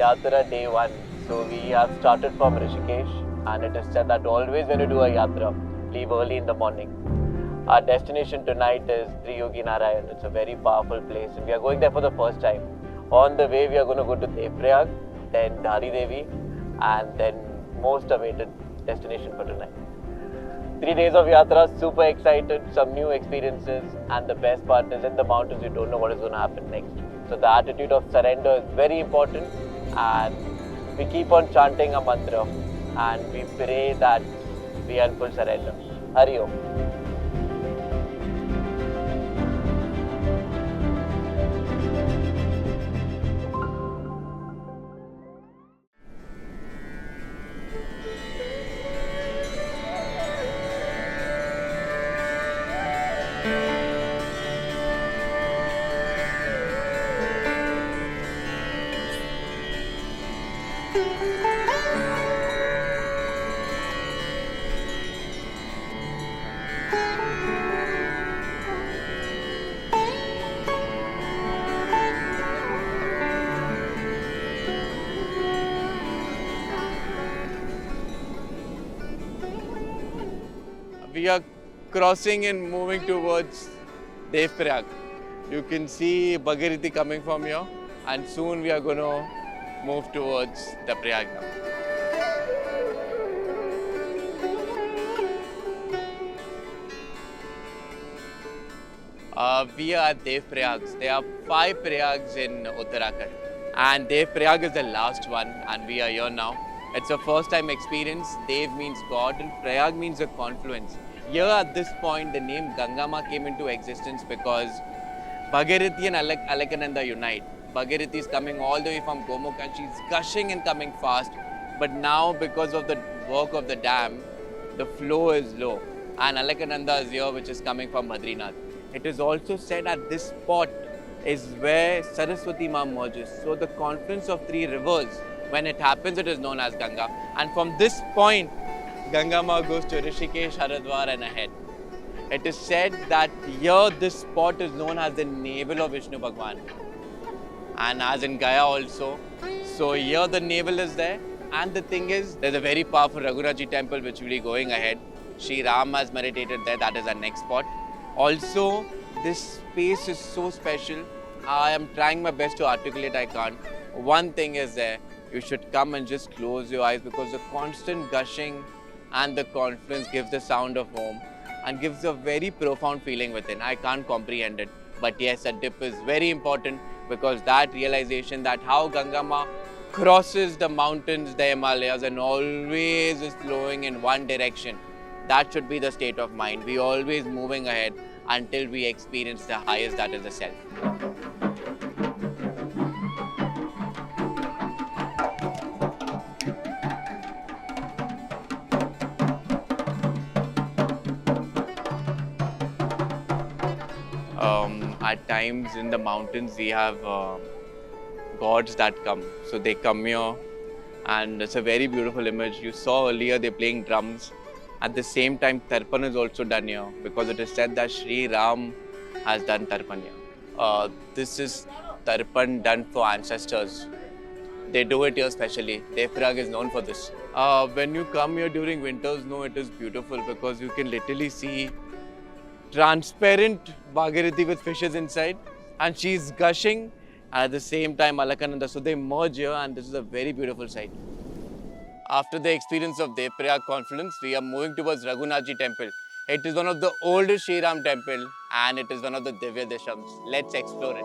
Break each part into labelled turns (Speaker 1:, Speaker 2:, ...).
Speaker 1: Yatra day 1. So we have started from Rishikesh, and it is said that always when you do a Yatra, leave early in the morning. Our destination tonight is Triyuginarayan. It's a very powerful place, and we are going there for the first time. On the way, we are going to go to Devprayag, then Dhari Devi, and then most awaited destination for tonight. 3 days of Yatra, super excited, some new experiences, and the best part is in the mountains, you don't know what is going to happen next. So the attitude of surrender is very important, and we keep on chanting a mantra, and we pray that we are in full surrender. Hari Om. We are crossing and moving towards Devprayag. You can see Bharat coming from here, and soon we are going to move towards the Prayag now. We are at Devprayag. There are 5 Prayags in Uttarakhand, and Devprayag is the last one, and we are here now. It's a first time experience. Dev means God and Prayag means a confluence. Here at this point, the name Ganga came into existence because Bharat and Alaknanda unite. Bharat is coming all the way from Gomukh and she's gushing and coming fast. But now, because of the work of the dam, the flow is low. And Alaknanda is here, which is coming from Badrinath. It is also said at this spot is where Saraswati Ma merges. So the confluence of 3 rivers, when it happens, it is known as Ganga. And from this point, Ganga Ma goes to Rishikesh, Haridwar and ahead. It is said that here this spot is known as the navel of Vishnu Bhagwan. And as in Gaya also. So here the navel is there. And the thing is, there's a very powerful Raghunathji temple which will be going ahead. Shri Ram has meditated there. That is our next spot. Also, this space is so special. I am trying my best to articulate, I can't. One thing is there. You should come and just close your eyes because the constant gushing and the confluence gives the sound of home and gives a very profound feeling within. I can't comprehend it. But yes, a dip is very important because that realization that how Ganga Ma crosses the mountains, the Himalayas and always is flowing in one direction. That should be the state of mind. We always moving ahead until we experience the highest, that is the self. At times in the mountains we have gods that come. So they come here and it's a very beautiful image. You saw earlier they're playing drums. At the same time Tarpan is also done here because it is said that Shri Ram has done Tarpan here. This is Tarpan done for ancestors. They do it here specially. Devprayag is known for this. When you come here during winters, no, it is beautiful because you can literally see transparent Bhagirathi with fishes inside and she's gushing and at the same time Alaknanda. So they merge here and this is a very beautiful sight. After the experience of Devprayag confluence, we are moving towards Raghunathji temple. It is one of the oldest Shri Ram temple and it is one of the Divya Deshams. Let's explore it.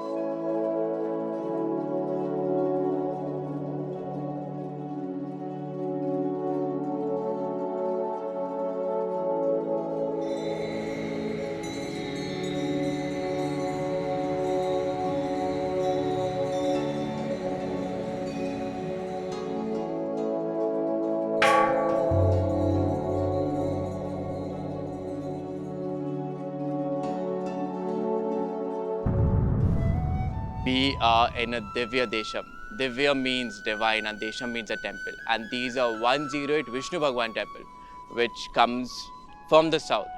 Speaker 1: We are in a Divya Desham. Divya means divine and Desham means a temple. And these are 108 Vishnu Bhagwan temple, which comes from the south.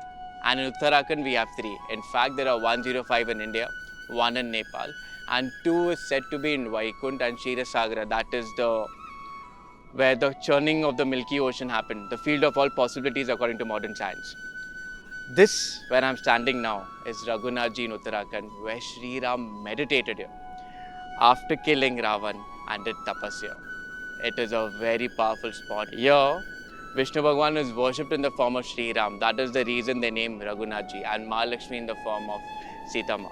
Speaker 1: And in Uttarakhand we have 3. In fact, there are 105 in India, 1 in Nepal, and 2 is said to be in Vaikunth and Kshetrasagar. That is where the churning of the Milky Ocean happened, the field of all possibilities according to modern science. This, where I'm standing now, is Raghunathji in Uttarakhand, where Sri Ram meditated here after killing Ravan and did tapasya. It is a very powerful spot. Here, Vishnu Bhagwan is worshipped in the form of Sri Ram. That is the reason they name Raghunathji, and Mahalakshmi in the form of Sita Ma.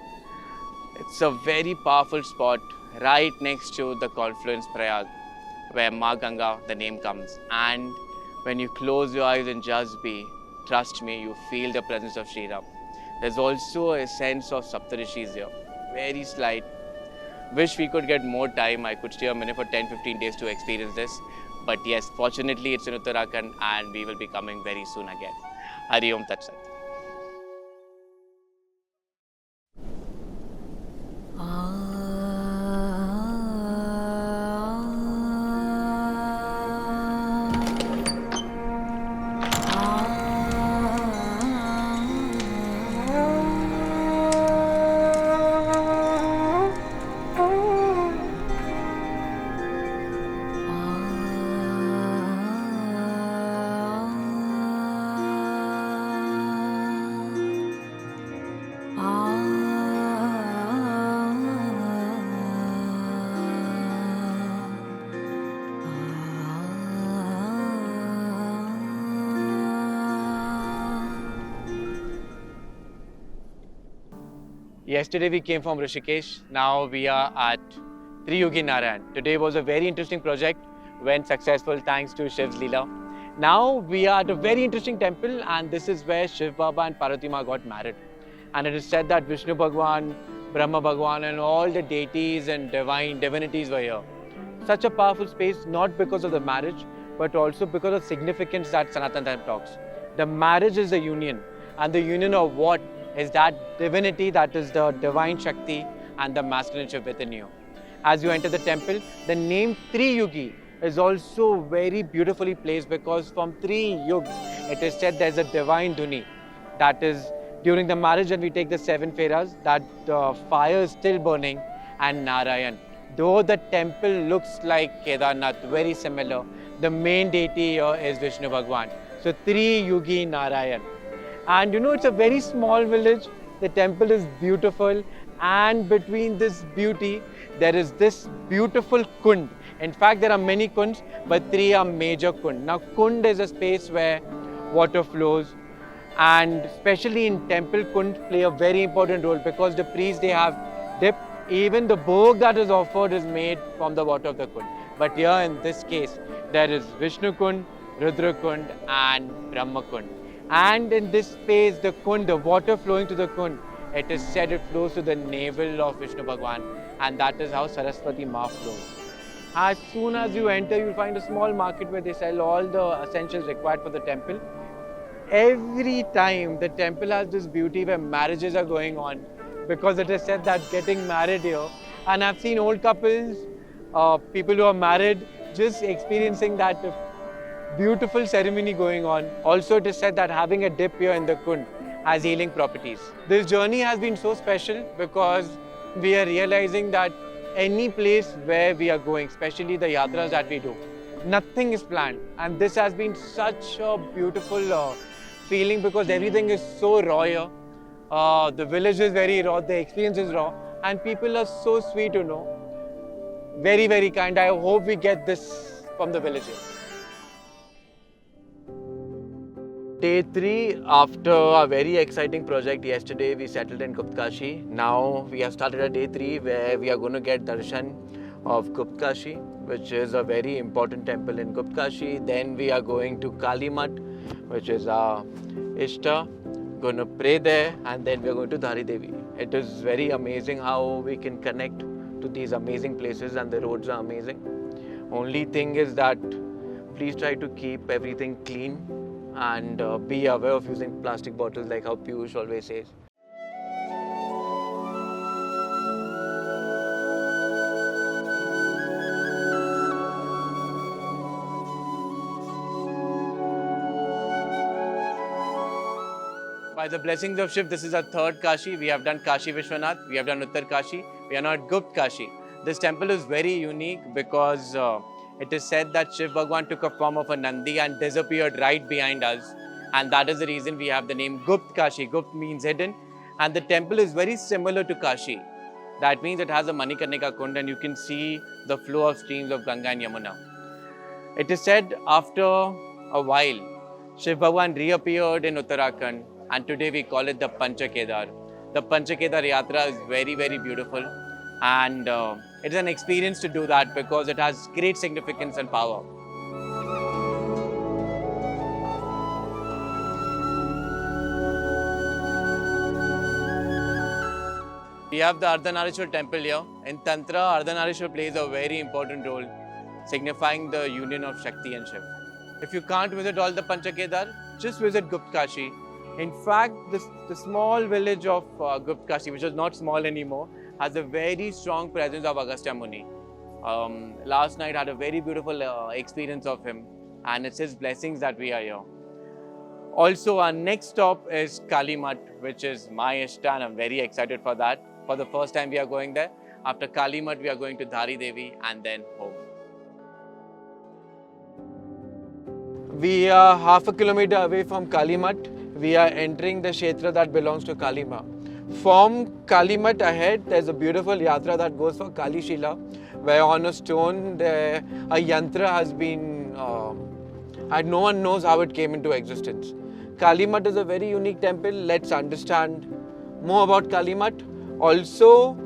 Speaker 1: It's a very powerful spot right next to the confluence Prayag, where Ma Ganga, the name comes. And when you close your eyes and just be, trust me, you feel the presence of Sri Ram. There's also a sense of Saptarishis here, very slight. Wish we could get more time. I could stay a minute for 10-15 days to experience this. But yes, fortunately it's in Uttarakhand and we will be coming very soon again. Hari Om Tat Sat. Yesterday we came from Rishikesh, now we are at Triyuginarayan. Today was a very interesting project, went successful thanks to Shiv's Leela. Now we are at a very interesting temple and this is where Shiv Baba and Parvati Ma got married. And it is said that Vishnu Bhagwan, Brahma Bhagwan and all the deities and divinities were here. Such a powerful space, not because of the marriage, but also because of significance that Sanatana Dharma talks. The marriage is a union, and the union of what? Is that divinity, that is the divine Shakti and the masculinity within you. As you enter the temple, the name Triyugi is also very beautifully placed because from three yugs, it is said there's a divine dhuni. That is, during the marriage when we take the 7 feras, that fire is still burning, and Narayan. Though the temple looks like Kedarnath, very similar, the main deity here is Vishnu Bhagwan. So Triyugi Narayan. And you know, it's a very small village. The temple is beautiful, and between this beauty, there is this beautiful kund. In fact, there are many kunds, but 3 are major kund. Now, kund is a space where water flows, and especially in temple, kund play a very important role because the priests, they have dip. Even the bhog that is offered is made from the water of the kund. But here in this case, there is Vishnu kund, Rudra kund, and Brahma kund. And in this space, the kund, the water flowing to the kund, it is said it flows to the navel of Vishnu Bhagwan, and that is how Saraswati Ma flows. As soon as you enter, you'll find a small market where they sell all the essentials required for the temple. Every time the temple has this beauty where marriages are going on, because it is said that getting married here, and I've seen old couples, people who are married, just experiencing that beautiful ceremony going on. Also, it is said that having a dip here in the kund has healing properties. This journey has been so special because we are realizing that any place where we are going, especially the yatras that we do, nothing is planned. And this has been such a beautiful feeling because everything is so raw here. The village is very raw, the experience is raw, and people are so sweet, you know. Very, very kind. I hope we get this from the village here. Day 3, after a very exciting project yesterday, we settled in Guptkashi. Now we have started a day 3 where we are going to get darshan of Guptkashi, which is a very important temple in Guptkashi. Then we are going to Kalimath, which is our Ishta, going to pray there, and then we are going to Dhari Devi. It is very amazing how we can connect to these amazing places, and the roads are amazing. Only thing is that please try to keep everything clean and be aware of using plastic bottles like how Piyush always says. By the blessings of Shiv, this is our 3rd Kashi. We have done Kashi Vishwanath, we have done Uttarkashi. We are not Guptkashi. This temple is very unique because it is said that Shiv Bhagwan took a form of a Nandi and disappeared right behind us. And that is the reason we have the name Guptkashi. Gupt means hidden. And the temple is very similar to Kashi. That means it has a Manikarnika Kund and you can see the flow of streams of Ganga and Yamuna. It is said after a while, Shiv Bhagwan reappeared in Uttarakhand and today we call it the Pancha Kedar. The Pancha Kedar Yatra is very, very beautiful and it is an experience to do that because it has great significance and power. We have the Ardhanarishwar temple here. In Tantra, Ardhanarishwar plays a very important role, signifying the union of Shakti and Shiv. If you can't visit all the Pancha Kedar, just visit Guptkashi. In fact, the small village of Guptkashi, which is not small anymore, has a very strong presence of Agastya Muni. Last night I had a very beautiful experience of him and it's his blessings that we are here. Also, our next stop is Kalimath, which is my Ishta and I'm very excited for that. For the first time we are going there. After Kalimath, we are going to Dhari Devi and then home. We are half a kilometer away from Kalimath. We are entering the kshetra that belongs to Kalima. From Kalimath ahead, there's a beautiful yatra that goes for Kalishila, where on a stone a yantra has been, and no one knows how it came into existence. Kalimath is a very unique temple. Let's understand more about Kalimath. Also,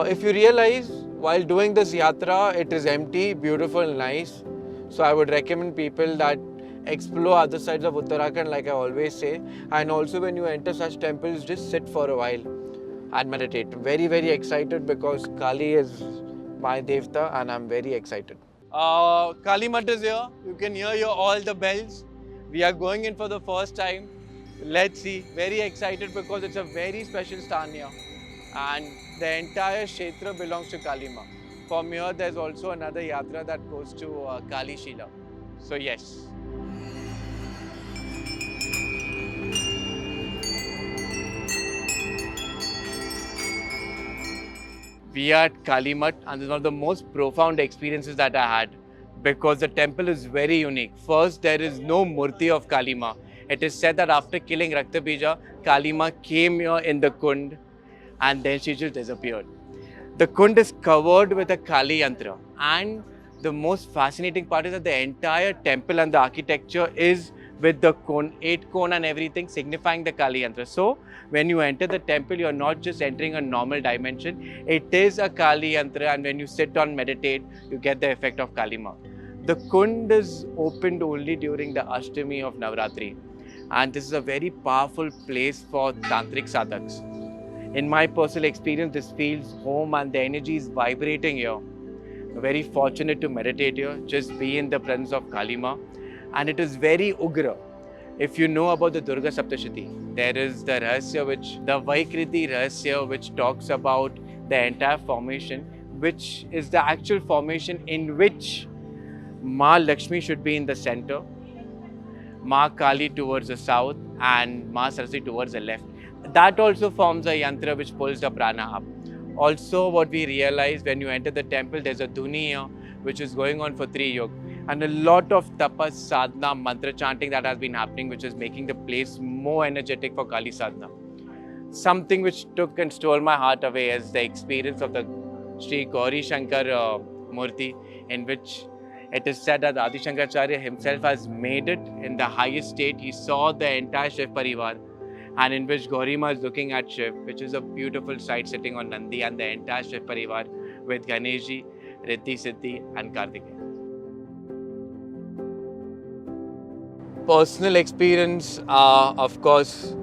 Speaker 1: if you realize, while doing this yatra, it is empty, beautiful, nice. So I would recommend people that explore other sides of Uttarakhand, like I always say. And also when you enter such temples, just sit for a while and meditate. Very, very excited because Kali is my Devta and I'm very excited. Kalimath is here. You can hear all the bells. We are going in for the first time. Let's see. Very excited because it's a very special sthan here. And the entire kshetra belongs to Kalima. From here, there's also another yatra that goes to Kalishila. So yes. We are at Kalimath and this is one of the most profound experiences that I had because the temple is very unique. First, there is no murti of Kalima. It is said that after killing Rakthabeej, Kalima came here in the Kund and then she just disappeared. The Kund is covered with a Kali Yantra and the most fascinating part is that the entire temple and the architecture is with the cone, 8 cone and everything signifying the Kali Yantra. So when you enter the temple, you are not just entering a normal dimension. It is a Kali Yantra and when you sit and meditate, you get the effect of Kalima. The Kund is opened only during the Ashtami of Navratri and this is a very powerful place for Tantric Sadhaks. In my personal experience, this feels home and the energy is vibrating here. I'm very fortunate to meditate here, just be in the presence of Kalima. And it is very ugra. If you know about the Durga Saptashati, there is the Rahasya, the Vaikriti Rahasya, which talks about the entire formation, which is the actual formation in which Ma Lakshmi should be in the center, Ma Kali towards the south and Ma Saraswati towards the left. That also forms a yantra which pulls the prana up. Also, what we realize when you enter the temple, there's a dhuni here which is going on for Triyug. And a lot of tapas, sadhana, mantra chanting that has been happening, which is making the place more energetic for Kali sadhana. Something which took and stole my heart away is the experience of the Sri Gauri Shankar Murti, in which it is said that Adi Shankaracharya himself has made it in the highest state. He saw the entire Shiv Parivar, and in which Gaurima is looking at Shiv, which is a beautiful sight sitting on Nandi and the entire Shiv Parivar with Ganeshji, Riddhi Siddhi and Kartikeya. Personal experience, of course,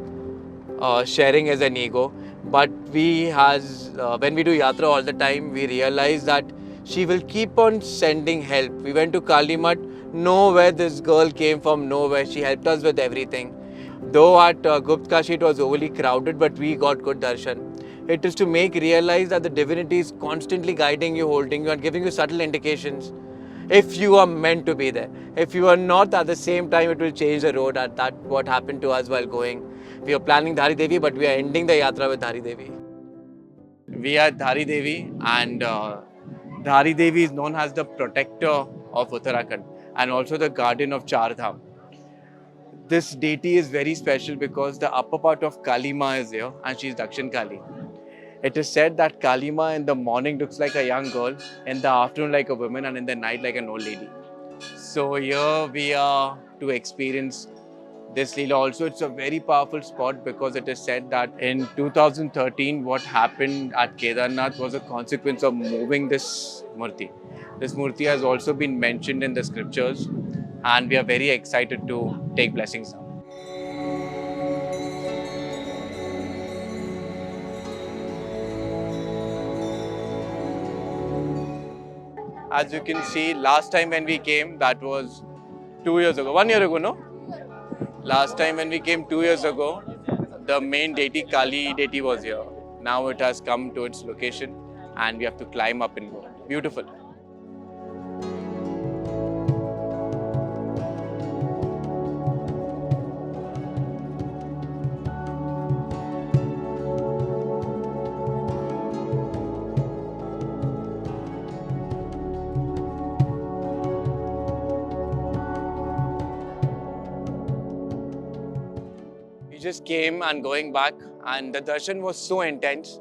Speaker 1: sharing is an ego, but when we do yatra all the time, we realize that she will keep on sending help. We went to Kalimath, know where this girl came from, nowhere. She helped us with everything. Though at Guptkashi it was overly crowded, but we got good darshan. It is to make realize that the divinity is constantly guiding you, holding you and giving you subtle indications if you are meant to be there. If you are not, at the same time it will change the road. That's what happened to us while going. We are planning Dhari Devi, but we are ending the yatra with Dhari Devi. We are Dhari Devi, and Dhari Devi is known as the protector of Uttarakhand and also the guardian of Char Dham. This deity is very special because the upper part of Kalima is here and she is Dakshin Kali. It is said that Kalima in the morning looks like a young girl, in the afternoon like a woman, and in the night like an old lady. So here we are to experience this Leela. Also, it's a very powerful spot because it is said that in 2013, what happened at Kedarnath was a consequence of moving this Murti. This Murti has also been mentioned in the scriptures, and we are very excited to take blessings now. As you can see, last time when we came, that was 2 years ago. 1 year ago, no? Last time when we came 2 years ago, the main deity, Kali deity, was here. Now it has come to its location and we have to climb up and go. Beautiful. We just came and going back, and the darshan was so intense.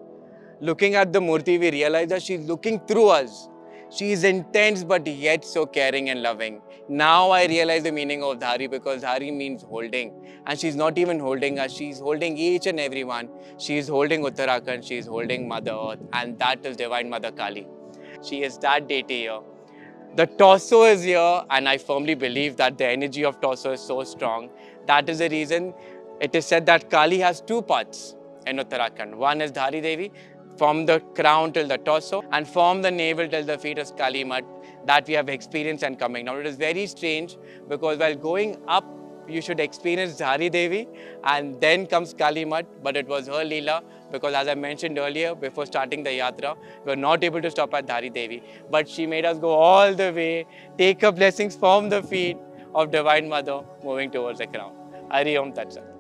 Speaker 1: Looking at the Murti, we realized that she's looking through us. She is intense but yet so caring and loving. Now I realize the meaning of Dhari, because Dhari means holding. And she's not even holding us, she's holding each and every one. She's holding Uttarakhand, she's holding Mother Earth, and that is Divine Mother Kali. She is that deity here. The torso is here, and I firmly believe that the energy of torso is so strong. That is the reason it is said that Kali has two parts in Uttarakhand. One is Dhari Devi, from the crown till the torso, and from the navel till the feet is Kalimath, that we have experienced and coming. Now it is very strange because while going up, you should experience Dhari Devi and then comes Kalimath, but it was her Leela because, as I mentioned earlier, before starting the yatra, we were not able to stop at Dhari Devi, but she made us go all the way, take her blessings from the feet of Divine Mother, moving towards the crown. Hari Om Tat Sat.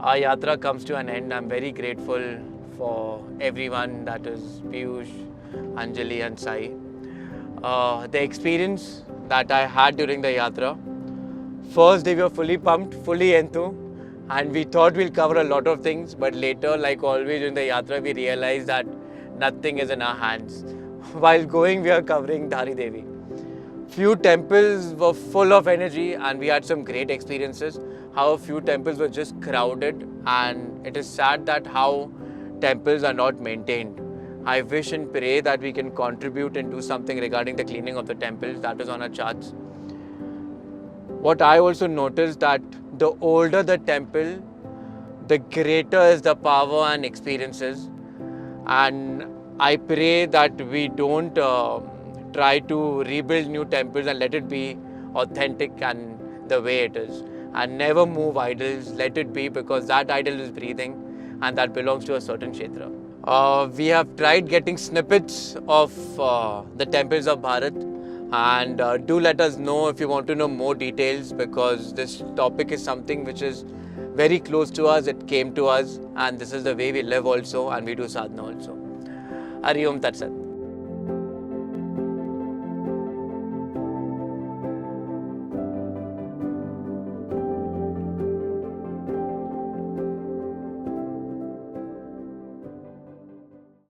Speaker 1: Our yatra comes to an end. I'm very grateful for everyone, that is Piyush, Anjali and Sai. The experience that I had during the yatra, first day we were fully pumped, fully enthused, and we thought we'll cover a lot of things, but later, like always during the yatra, we realized that nothing is in our hands. While going, we are covering Dhari Devi. Few temples were full of energy and we had some great experiences. How a few temples were just crowded, and it is sad that how temples are not maintained. I wish and pray that we can contribute and do something regarding the cleaning of the temples. That is on our charts. What I also noticed that the older the temple, the greater is the power and experiences. And I pray that we don't try to rebuild new temples and let it be authentic and the way it is. And never move idols, let it be, because that idol is breathing and that belongs to a certain kshetra. We have tried getting snippets of the temples of Bharat, and do let us know if you want to know more details, because this topic is something which is very close to us. It came to us and this is the way we live also, and we do sadhana also. Hari Om Tat Sat.